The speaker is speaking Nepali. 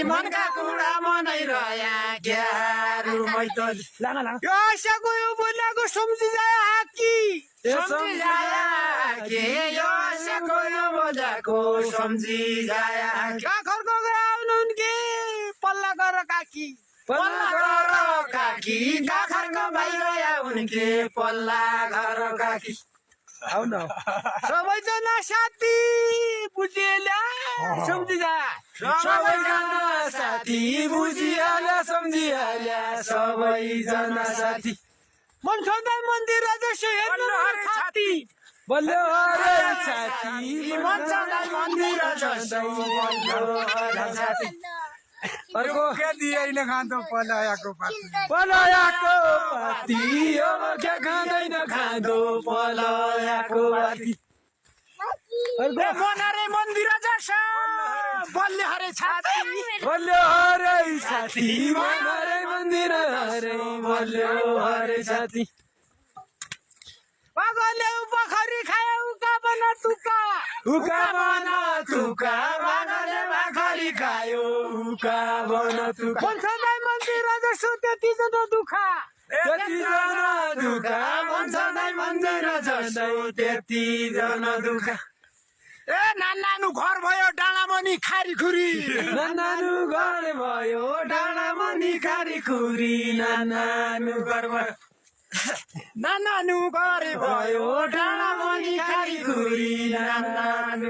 मनका कुरा मनाइरह्या क्यारु मैतली यो आशाको यो बोलेको सम्झिजाया कि सम्झिजाया के यो आशाको यो बोलेको सम्झिजाया काखरको आउनुहुन् कि पल्ला गर काकी काखरको बाहिर आउन् के पल्ला घर काकी आउन सबैजना साथी बुझिएला सम्झिजा सबैजना साथी बुझिहाल्या सम्झिहाल्या सबैजना साथी मन सधैँ मन्दिर जसो हेर्नु छाती बल्यो हरे छाती मन सधैँ मन्दिर जसो बल्यो हरे छाती अर्को के दिएन खाँदो पलायाको पाती अब के खाँदैन खाँदो पलायाको पाती मन हरे मन्दिर जसो बल्यो हरे छाती मन हरे मन्दिर हरे बल्यो हरे छाती पागलले पोखरी खायो उका बना तुका पागलले पोखरी खायो उका बना तुका मन सधैँ मन्दिर जसो त्यति जना दुखा मन सधैँ मन्दिर जसो त्यति जना दुखा ए नानु घर भयो डाँडामनि खारीखुरी नानु घर भयो डाँडामनि खारीखुरी नानु घर भयो डाँडामनि खारीखुरी नानु